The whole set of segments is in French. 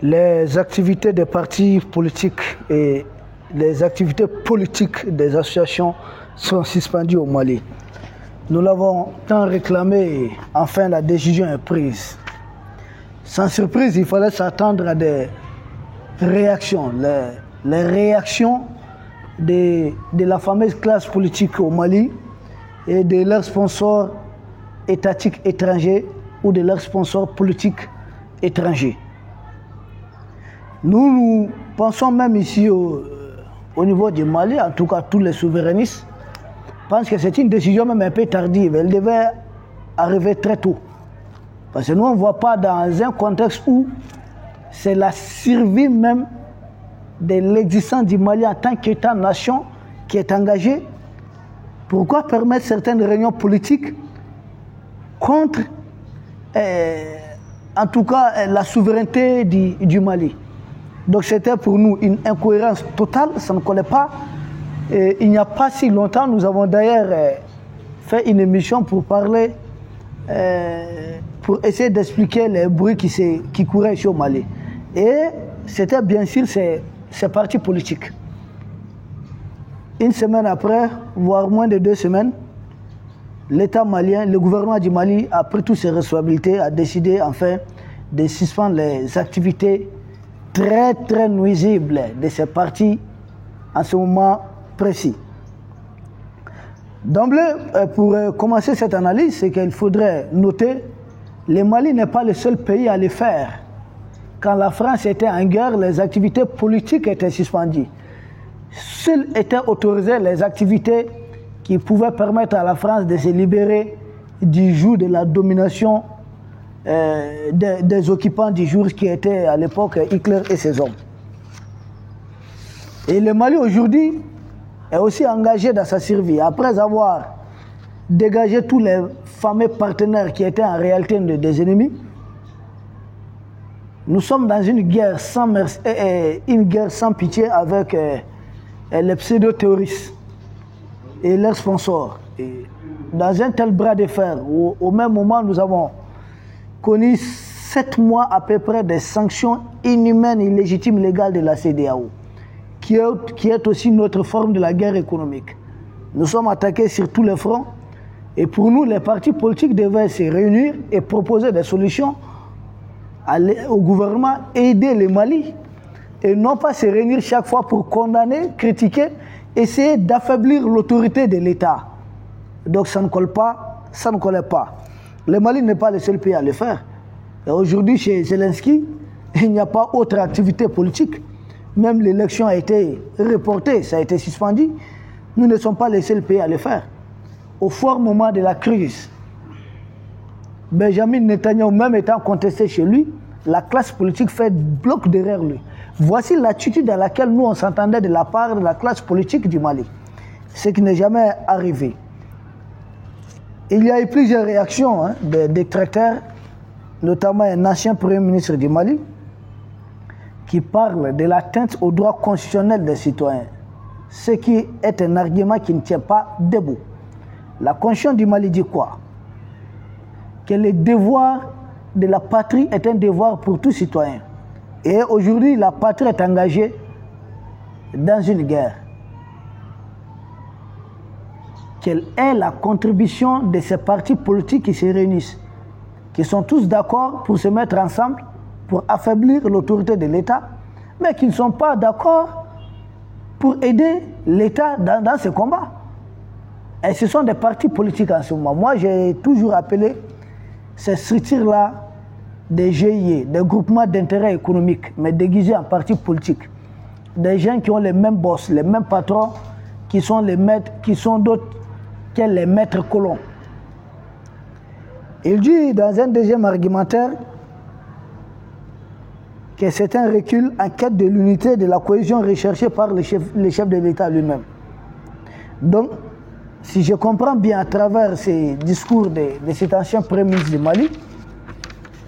Les activités des partis politiques et les activités politiques des associations sont suspendues au Mali. Nous l'avons tant réclamé et enfin la décision est prise. Sans surprise, il fallait s'attendre à des réactions. Les réactions de la fameuse classe politique au Mali et de leurs sponsors étatiques étrangers ou de leurs sponsors politiques étrangers. Nous pensons même ici au niveau du Mali, en tout cas tous les souverainistes, pensent que c'est une décision même un peu tardive. Elle devait arriver très tôt. Parce que nous, on ne voit pas dans un contexte où c'est la survie même de l'existence du Mali en tant qu'État-nation qui est engagée. Pourquoi permettre certaines réunions politiques contre, en tout cas, la souveraineté du Mali? Donc c'était pour nous une incohérence totale, ça ne collait pas. Et il n'y a pas si longtemps, nous avons d'ailleurs fait une émission pour parler, pour essayer d'expliquer les bruits qui couraient ici au Mali. Et c'était bien sûr ces partis politiques. Une semaine après, voire moins de 2 semaines, l'État malien, le gouvernement du Mali a pris toutes ses responsabilités, a décidé enfin de suspendre les activités très très nuisibles de ces partis en ce moment précis. D'emblée, pour commencer cette analyse, c'est qu'il faudrait noter que le Mali n'est pas le seul pays à le faire. Quand la France était en guerre, les activités politiques étaient suspendues. Seules étaient autorisées les activités qui pouvaient permettre à la France de se libérer du joug de la domination des occupants du jour qui étaient à l'époque Hitler et ses hommes. Et le Mali aujourd'hui est aussi engagé dans sa survie. Après avoir dégagé tous les fameux partenaires qui étaient en réalité des ennemis, nous sommes dans une guerre sans pitié avec les pseudo-terroristes et leurs sponsors. Et dans un tel bras de fer, au même moment, nous avons connu 7 mois à peu près de sanctions inhumaines, illégitimes, légales de la CEDEAO, qui est aussi notre forme de la guerre économique. Nous sommes attaqués sur tous les fronts et pour nous, les partis politiques devaient se réunir et proposer des solutions au gouvernement, aider le Mali et non pas se réunir chaque fois pour condamner, critiquer, essayer d'affaiblir l'autorité de l'État. Donc ça ne colle pas, ça ne collait pas. Le Mali n'est pas le seul pays à le faire. Et aujourd'hui, chez Zelensky, il n'y a pas autre activité politique. Même l'élection a été reportée, ça a été suspendu. Nous ne sommes pas les seuls pays à le faire. Au fort moment de la crise, Benjamin Netanyahu, même étant contesté chez lui, la classe politique fait bloc derrière lui. Voici l'attitude dans laquelle nous on s'entendait de la part de la classe politique du Mali. Ce qui n'est jamais arrivé. Il y a eu plusieurs réactions des détracteurs, notamment un ancien Premier ministre du Mali, qui parle de l'atteinte aux droits constitutionnels des citoyens, ce qui est un argument qui ne tient pas debout. La Constitution du Mali dit quoi? Que le devoir de la patrie est un devoir pour tout citoyen. Et aujourd'hui, la patrie est engagée dans une guerre. Quelle est la contribution de ces partis politiques qui se réunissent, qui sont tous d'accord pour se mettre ensemble, pour affaiblir l'autorité de l'État, mais qui ne sont pas d'accord pour aider l'État dans ce combat? Et ce sont des partis politiques en ce moment. Moi, j'ai toujours appelé ces structures-là des GIE, des groupements d'intérêt économique, mais déguisés en partis politiques. Des gens qui ont les mêmes boss, les mêmes patrons, qui sont les maîtres, qui sont d'autres que les maîtres colons. Il dit dans un deuxième argumentaire que c'est un recul en quête de l'unité, de la cohésion recherchée par le chef de l'État lui-même. Donc, si je comprends bien à travers ces discours de cet ancien Premier ministre du Mali,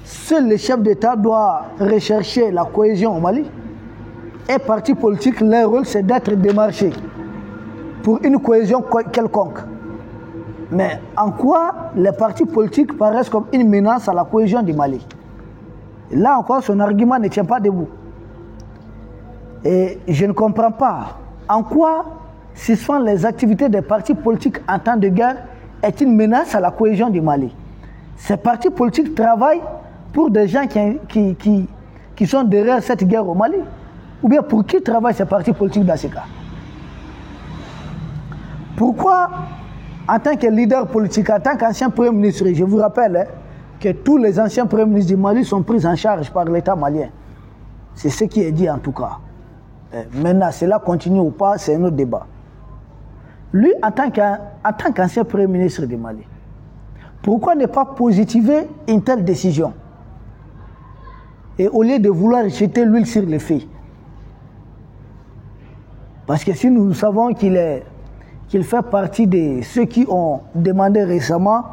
seul le chef d'État doit rechercher la cohésion au Mali. Et partis politiques, leur rôle, c'est d'être démarchés pour une cohésion quelconque. Mais en quoi les partis politiques paraissent comme une menace à la cohésion du Mali? Là encore, son argument ne tient pas debout. Et je ne comprends pas en quoi suspendre les activités des partis politiques en temps de guerre est une menace à la cohésion du Mali. Ces partis politiques travaillent pour des gens qui sont derrière cette guerre au Mali. Ou bien pour qui travaillent ces partis politiques dans ce cas? Pourquoi, en tant que leader politique, en tant qu'ancien Premier ministre, je vous rappelle que tous les anciens Premiers ministres du Mali sont pris en charge par l'État malien. C'est ce qui est dit en tout cas. Maintenant, cela continue ou pas, c'est un autre débat. Lui, en tant qu'ancien Premier ministre du Mali, pourquoi ne pas positiver une telle décision? Et au lieu de vouloir jeter l'huile sur le feu. Parce que si nous savons qu'il fait partie de ceux qui ont demandé récemment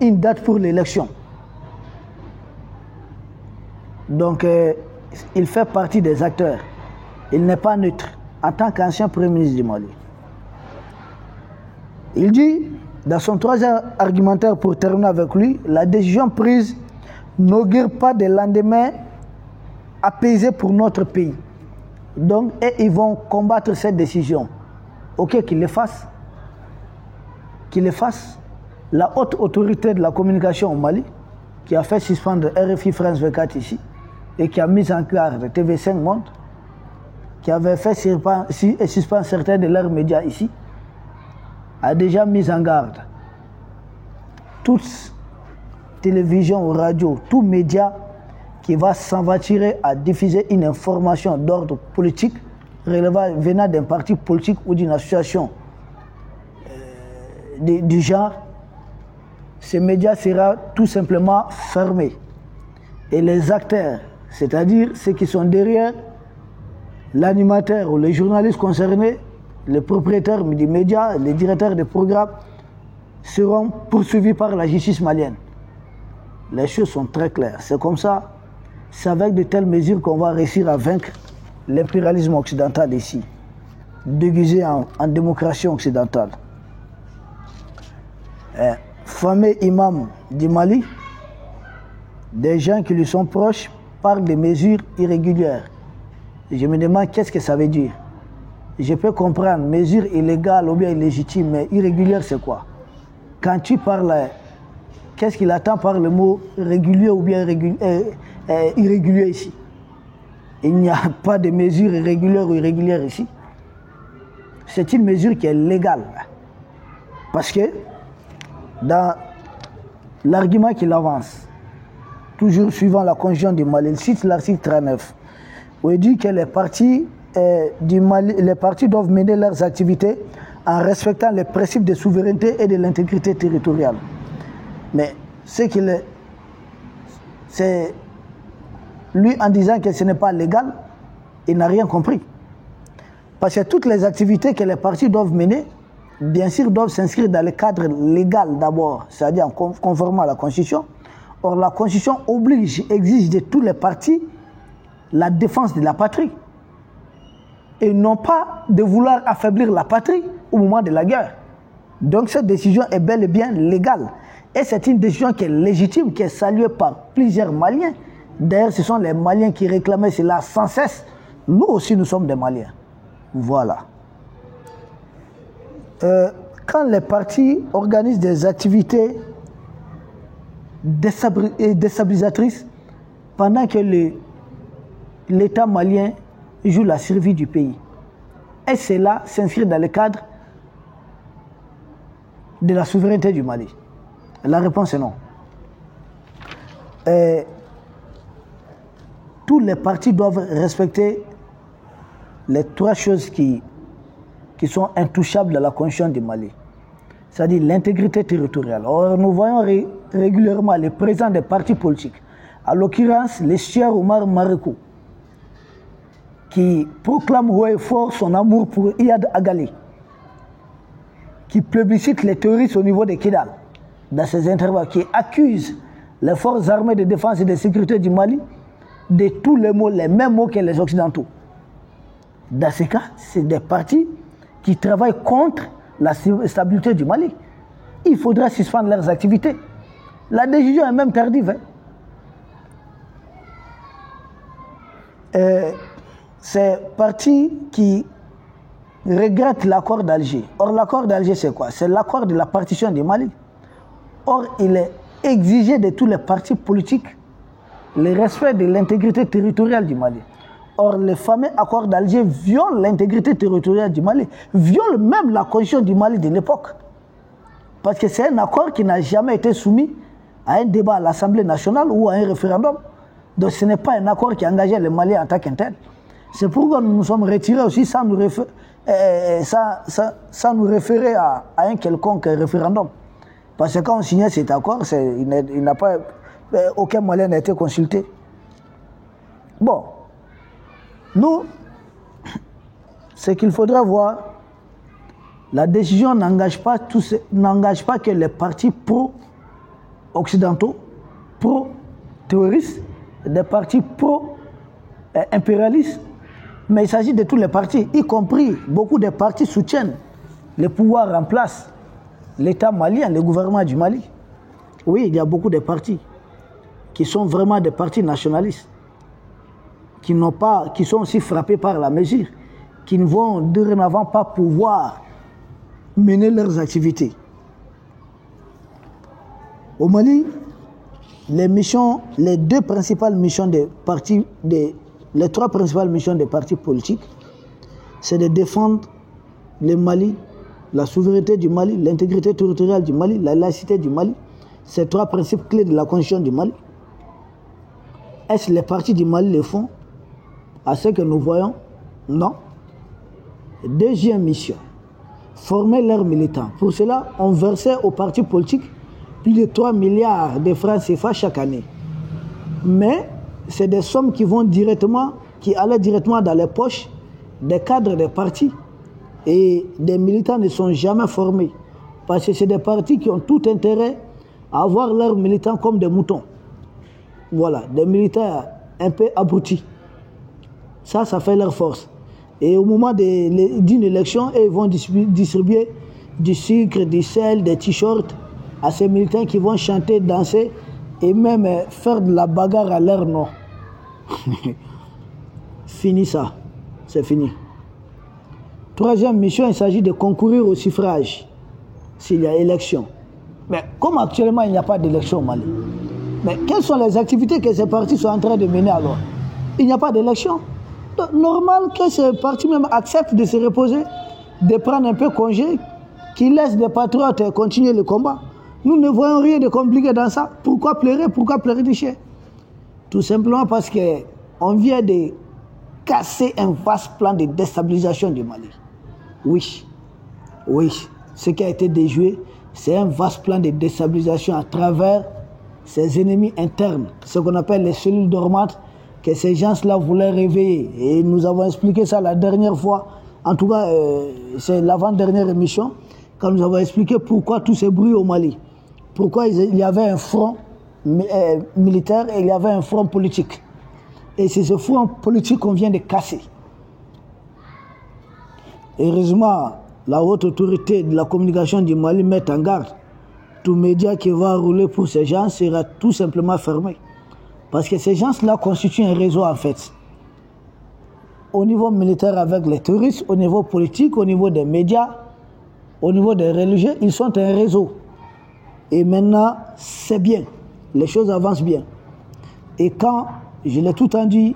une date pour l'élection. Donc, il fait partie des acteurs. Il n'est pas neutre en tant qu'ancien Premier ministre du Mali. Il dit, dans son troisième argumentaire pour terminer avec lui, la décision prise n'augure pas de lendemain apaisé pour notre pays. Donc, ils vont combattre cette décision. Ok, qu'ils le fassent. Qu'ils le fassent. La haute autorité de la communication au Mali, qui a fait suspendre RFI France 24 ici, et qui a mis en garde TV5 Monde, qui avait fait suspendre certains de leurs médias ici, a déjà mis en garde toute télévision ou radio, tout média qui va s'aventurer à diffuser une information d'ordre politique venant d'un parti politique ou d'une association du genre, ces médias seront tout simplement fermés. Et les acteurs, c'est-à-dire ceux qui sont derrière l'animateur ou les journalistes concernés, les propriétaires du média, les directeurs de programmes, seront poursuivis par la justice malienne. Les choses sont très claires. C'est comme ça, c'est avec de telles mesures qu'on va réussir à vaincre l'impérialisme occidental ici, déguisé en démocratie occidentale. Fameux imam du Mali, des gens qui lui sont proches, parlent de mesures irrégulières. Je me demande qu'est-ce que ça veut dire. Je peux comprendre, mesures illégales ou bien illégitimes, mais irrégulières c'est quoi? Quand tu parles, qu'est-ce qu'il attend par le mot régulier ou bien irrégulier ici? Il n'y a pas de mesure irrégulière ou irrégulière ici. C'est une mesure qui est légale. Parce que dans l'argument qu'il avance, toujours suivant la Constitution du Mali, il cite l'article 39, où il dit que les partis doivent mener leurs activités en respectant les principes de souveraineté et de l'intégrité territoriale. Mais c'est lui, en disant que ce n'est pas légal, il n'a rien compris. Parce que toutes les activités que les partis doivent mener, bien sûr, doivent s'inscrire dans le cadre légal d'abord, c'est-à-dire conformément à la Constitution. Or, la Constitution exige de tous les partis la défense de la patrie. Et non pas de vouloir affaiblir la patrie au moment de la guerre. Donc, cette décision est bel et bien légale. Et c'est une décision qui est légitime, qui est saluée par plusieurs Maliens. D'ailleurs, ce sont les Maliens qui réclamaient cela sans cesse. Nous aussi, nous sommes des Maliens. Voilà. Quand les partis organisent des activités déstabilisatrices pendant que l'État malien joue la survie du pays, et cela s'inscrit dans le cadre de la souveraineté du Mali? La réponse est non. Tous les partis doivent respecter les trois choses qui sont intouchables dans la Constitution du Mali. C'est-à-dire l'intégrité territoriale. Or, nous voyons régulièrement les présidents des partis politiques, à l'occurrence les Cheikh Oumar Marekou, qui proclame haut et fort son amour pour Iyad Agali, qui plébiscite les terroristes au niveau de Kidal, dans ses interviews, qui accuse les forces armées de défense et de sécurité du Mali de tous les mots, les mêmes mots que les Occidentaux. Dans ce cas, c'est des partis qui travaillent contre la stabilité du Mali. Il faudra suspendre leurs activités. La décision est même tardive. C'est parti qui regrette l'accord d'Alger. Or, l'accord d'Alger, c'est quoi? C'est l'accord de la partition du Mali. Or, il est exigé de tous les partis politiques le respect de l'intégrité territoriale du Mali. Or, le fameux accord d'Alger viole l'intégrité territoriale du Mali, viole même la constitution du Mali de l'époque. Parce que c'est un accord qui n'a jamais été soumis à un débat à l'Assemblée nationale ou à un référendum. Donc ce n'est pas un accord qui engageait les Maliens en tant qu'intel. C'est pourquoi nous nous sommes retirés aussi sans nous référer à un quelconque référendum. Parce que quand on signait cet accord, aucun Malien n'a été consulté. Bon, nous, ce qu'il faudra voir, la décision n'engage pas que les partis pro-occidentaux, pro-terroristes, des partis pro-impérialistes, mais il s'agit de tous les partis, y compris beaucoup de partis soutiennent le pouvoir en place, l'État malien, le gouvernement du Mali. Oui, il y a beaucoup de partis qui sont vraiment des partis nationalistes, qui sont aussi frappés par la mesure, qui ne vont dorénavant pas pouvoir mener leurs activités. Au Mali, les trois principales missions des partis politiques, c'est de défendre le Mali, la souveraineté du Mali, l'intégrité territoriale du Mali, la laïcité du Mali. Ces trois principes clés de la constitution du Mali. Est-ce que les partis du Mali le font? À ce que nous voyons, non. Deuxième mission, former leurs militants. Pour cela, on versait aux partis politiques plus de 3 milliards de francs CFA chaque année. Mais c'est des sommes qui allaient directement dans les poches des cadres des partis. Et des militants ne sont jamais formés. Parce que c'est des partis qui ont tout intérêt à avoir leurs militants comme des moutons. Voilà, des militants un peu abrutis. Ça fait leur force. Et au moment d'une élection, ils vont distribuer du sucre, du sel, des t-shirts à ces militants qui vont chanter, danser et même faire de la bagarre à leur nom. Fini ça, c'est fini. Troisième mission, il s'agit de concourir au suffrage s'il y a élection. Mais comme actuellement il n'y a pas d'élection au Mali, mais quelles sont les activités que ces partis sont en train de mener alors? Il n'y a pas d'élection. Donc, normal que ces partis même acceptent de se reposer, de prendre un peu congé, qu'ils laissent des patriotes continuer le combat. Nous ne voyons rien de compliqué dans ça. Pourquoi pleurer? Pourquoi pleurer du chien? Tout simplement parce qu'on vient de casser un vaste plan de déstabilisation du Mali. Oui, ce qui a été déjoué, c'est un vaste plan de déstabilisation à travers ses ennemis internes, ce qu'on appelle les cellules dormantes, que ces gens-là voulaient réveiller. Et nous avons expliqué ça la dernière fois, en tout cas, c'est l'avant-dernière émission, quand nous avons expliqué pourquoi tous ces bruits au Mali. Pourquoi il y avait un front militaire et il y avait un front politique. Et c'est ce front politique qu'on vient de casser. Heureusement, la haute autorité de la communication du Mali met en garde. Tout média qui va rouler pour ces gens sera tout simplement fermé. Parce que ces gens-là constituent un réseau en fait. Au niveau militaire avec les terroristes, au niveau politique, au niveau des médias, au niveau des religieux, ils sont un réseau. Et maintenant, c'est bien. Les choses avancent bien. Et quand, je l'ai tout entendu,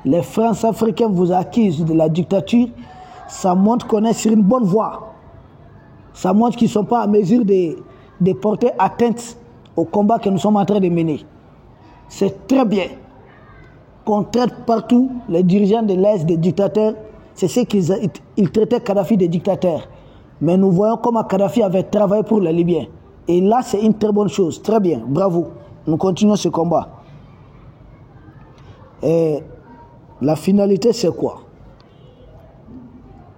les France-Africains vous accusent de la dictature, ça montre qu'on est sur une bonne voie. Ça montre qu'ils ne sont pas à mesure de porter atteinte au combat que nous sommes en train de mener. C'est très bien qu'on traite partout les dirigeants de l'Est des dictateurs. C'est ce qu'ils traitaient Kadhafi des dictateurs. Mais nous voyons comment Kadhafi avait travaillé pour les Libyens. Et là, c'est une très bonne chose. Très bien, bravo. Nous continuons ce combat. Et la finalité, c'est quoi?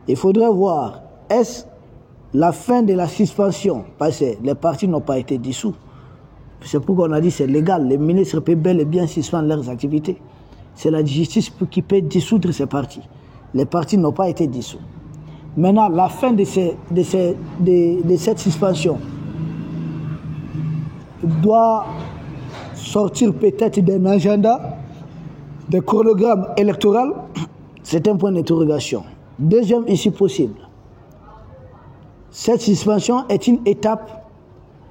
Il faudrait voir, est-ce la fin de la suspension? Parce que les partis n'ont pas été dissous. C'est pourquoi on a dit que c'est légal. Les ministres peuvent bel et bien suspendre leurs activités. C'est la justice qui peut dissoudre ces partis. Les partis n'ont pas été dissous. Maintenant, la fin de cette suspension, doit sortir peut-être d'un agenda, d'un chronogramme électoral, c'est un point d'interrogation. Deuxième issue possible. Cette suspension est une étape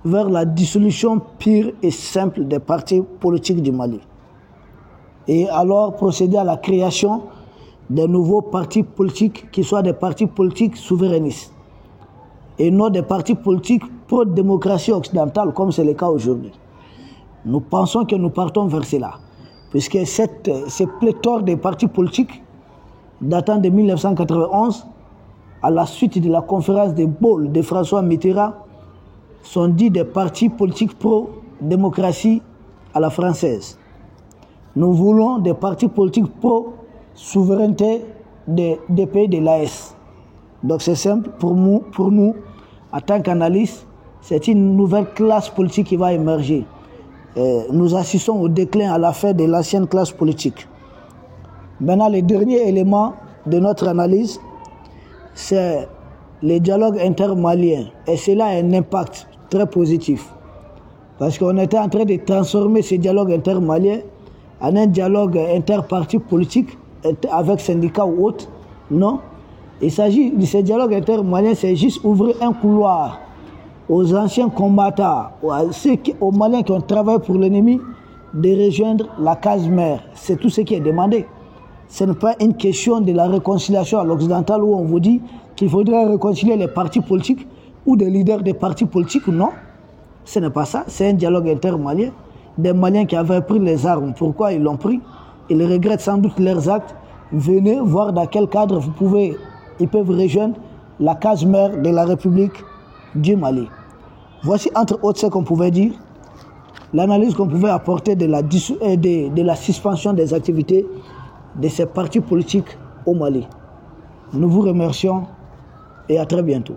vers la dissolution pure et simple des partis politiques du Mali. Et alors procéder à la création de nouveaux partis politiques qui soient des partis politiques souverainistes et non des partis politiques pro-démocratie occidentale comme c'est le cas aujourd'hui. Nous pensons que nous partons vers cela, puisque ces pléthore de partis politiques datant de 1991, à la suite de la conférence de Bâle de François Mitterrand, sont dits des partis politiques pro-démocratie à la française. Nous voulons des partis politiques pro-souveraineté des pays de l'AES. Donc c'est simple, pour nous, en tant qu'analystes, c'est une nouvelle classe politique qui va émerger. Nous assistons au déclin à la fin de l'ancienne classe politique. Maintenant, le dernier élément de notre analyse, c'est le dialogue intermalien. Et cela a un impact très positif. Parce qu'on était en train de transformer ce dialogue intermalien en un dialogue interparti politique avec syndicats ou autres. Non. Il s'agit de ce dialogue intermalien, c'est juste ouvrir un couloir aux anciens combattants, aux Maliens qui ont travaillé pour l'ennemi, de rejoindre la case mère. C'est tout ce qui est demandé. Ce n'est pas une question de la réconciliation à l'occidental où on vous dit qu'il faudrait réconcilier les partis politiques ou des leaders des partis politiques. Non, ce n'est pas ça. C'est un dialogue intermalien. Des Maliens qui avaient pris les armes. Pourquoi ils l'ont pris? Ils regrettent sans doute leurs actes. Venez voir dans quel cadre ils peuvent rejoindre la case mère de la République du Mali. Voici entre autres ce qu'on pouvait dire, l'analyse qu'on pouvait apporter de la suspension des activités de ces partis politiques au Mali. Nous vous remercions et à très bientôt.